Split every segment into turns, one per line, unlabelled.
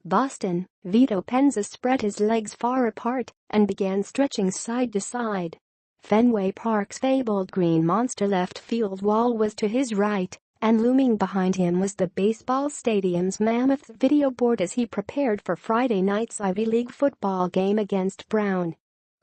Boston, Vito Penza spread his legs far apart and began stretching side to side. Fenway Park's fabled green monster left field wall was to his right, and looming behind him was the baseball stadium's mammoth video board as he prepared for Friday night's Ivy League football game against Brown.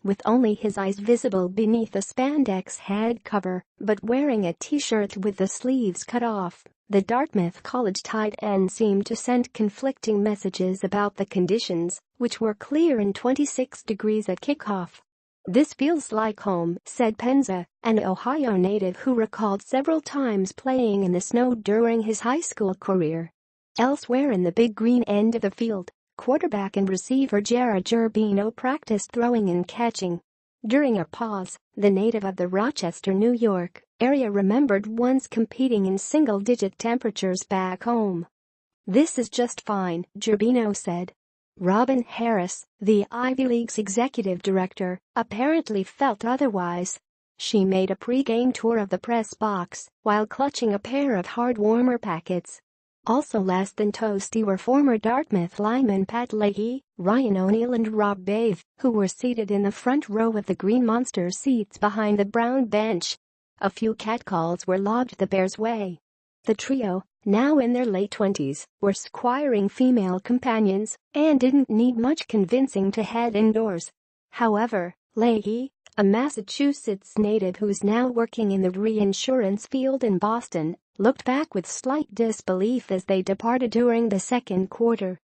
With only his eyes visible beneath a spandex head cover, but wearing a t-shirt with the sleeves cut off, the Dartmouth College tight end seemed to send conflicting messages about the conditions, which were clear and 26 degrees at kickoff. "This feels like home," said Penza, an Ohio native who recalled several times playing in the snow during his high school career. Elsewhere in the big green end of the field, quarterback and receiver Jared Gerbino practiced throwing and catching. During a pause, the native of the Rochester, New York, area remembered once competing in single-digit temperatures back home. "This is just fine," Gerbino said. Robin Harris, the Ivy League's executive director, apparently felt otherwise. She made a pre-game tour of the press box while clutching a pair of hard warmer packets. Also less than toasty were former Dartmouth linemen Pat Leahy, Ryan O'Neill and Rob Bave, who were seated in the front row of the Green Monster seats behind the brown bench. A few catcalls were lobbed the Bears' way. The trio, now in their late 20s, were squiring female companions and didn't need much convincing to head indoors. However, Leahy, a Massachusetts native who's now working in the reinsurance field in Boston, looked back with slight disbelief as they departed during the second quarter.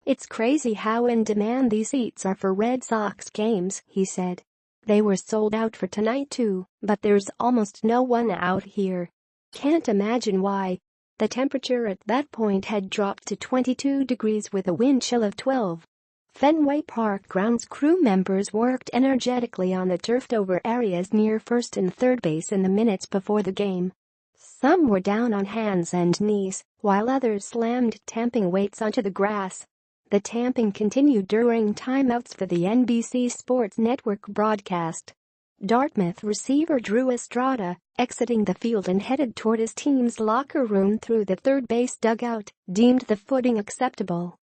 "It's crazy how in demand these seats are for Red Sox games," he said. "They were sold out for tonight too, but there's almost no one out here. Can't imagine why." The temperature at that point had dropped to 22 degrees with a wind chill of 12. Fenway Park grounds crew members worked energetically on the turfed over areas near first and third base in the minutes before the game. Some were down on hands and knees, while others slammed tamping weights onto the grass. The tamping continued during timeouts for the NBC Sports Network broadcast. Dartmouth receiver Drew Estrada, exiting the field and headed toward his team's locker room through the third base dugout, deemed the footing acceptable.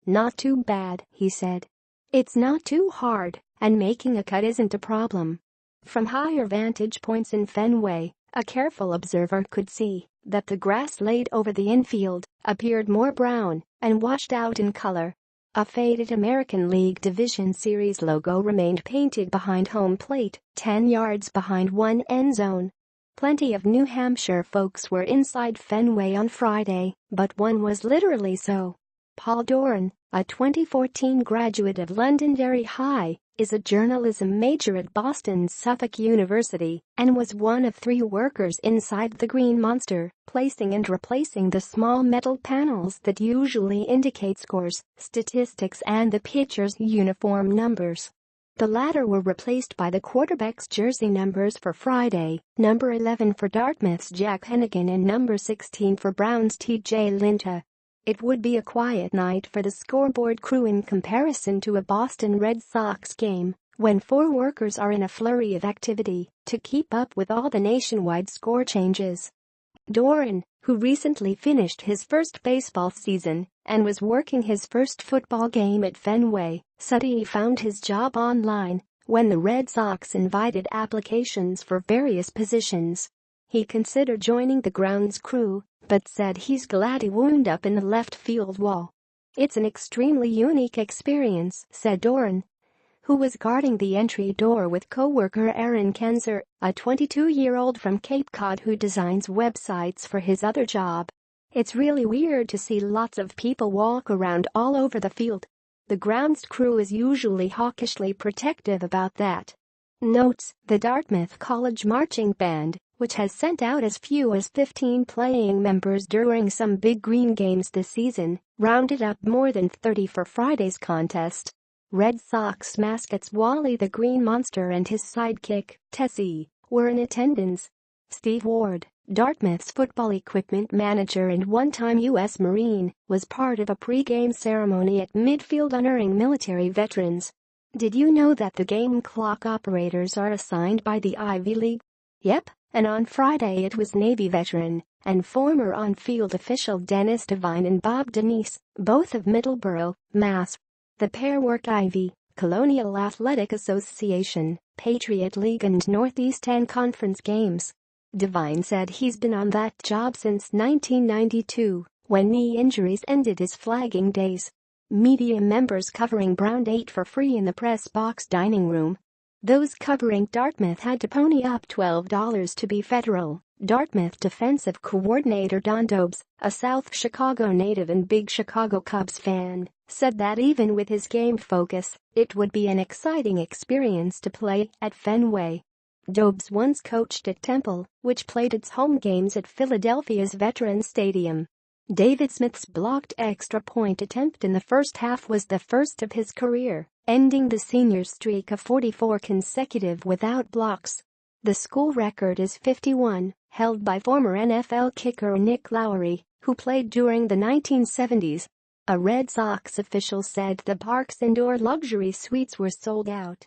"Not too bad," he said. "It's not too hard, and making a cut isn't a problem." From higher vantage points in Fenway, a careful observer could see that the grass laid over the infield appeared more brown and washed out in color. A faded American League Division Series logo remained painted behind home plate, 10 yards behind one end zone. Plenty of New Hampshire folks were inside Fenway on Friday, but one was literally so. Paul Doran, a 2014 graduate of Londonderry High, is a journalism major at Boston's Suffolk University and was one of 3 workers inside the Green Monster, placing and replacing the small metal panels that usually indicate scores, statistics and the pitcher's uniform numbers. The latter were replaced by the quarterback's jersey numbers for Friday, number 11 for Dartmouth's Jack Hennigan and number 16 for Brown's T.J. Linta. It would be a quiet night for the scoreboard crew in comparison to a Boston Red Sox game, when 4 workers are in a flurry of activity to keep up with all the nationwide score changes. Doran, who recently finished his first baseball season and was working his first football game at Fenway, said he found his job online when the Red Sox invited applications for various positions. He considered joining the grounds crew, but said he's glad he wound up in the left field wall. "It's an extremely unique experience," said Doran, who was guarding the entry door with co-worker Aaron Kenzer, a 22-year-old from Cape Cod who designs websites for his other job. "It's really weird to see lots of people walk around all over the field. The grounds crew is usually hawkishly protective about that." Notes: the Dartmouth College marching band, which has sent out as few as 15 playing members during some big green games this season, rounded up more than 30 for Friday's contest. Red Sox mascots Wally the Green Monster and his sidekick, Tessie, were in attendance. Steve Ward, Dartmouth's football equipment manager and one-time U.S. Marine, was part of a pre-game ceremony at midfield honoring military veterans. "Did you know that the game clock operators are assigned by the Ivy League?" "Yep, and on Friday it was Navy veteran and former on-field official Dennis Devine and Bob Denise, both of Middleborough, Mass. The pair work Ivy, Colonial Athletic Association, Patriot League and Northeast 10 conference games. Devine said he's been on that job since 1992, when knee injuries ended his flagging days. Media members covering Brown ate for free in the press box dining room. Those covering Dartmouth had to pony up $12 to be federal. Dartmouth defensive coordinator Don Dobbs, a South Chicago native and big Chicago Cubs fan, said that even with his game focus, it would be an exciting experience to play at Fenway. Dobbs once coached at Temple, which played its home games at Philadelphia's Veterans Stadium. David Smith's blocked extra point attempt in the first half was the first of his career, ending the senior's streak of 44 consecutive without blocks. The school record is 51, held by former NFL kicker Nick Lowery, who played during the 1970s. A Red Sox official said the park's indoor luxury suites were sold out.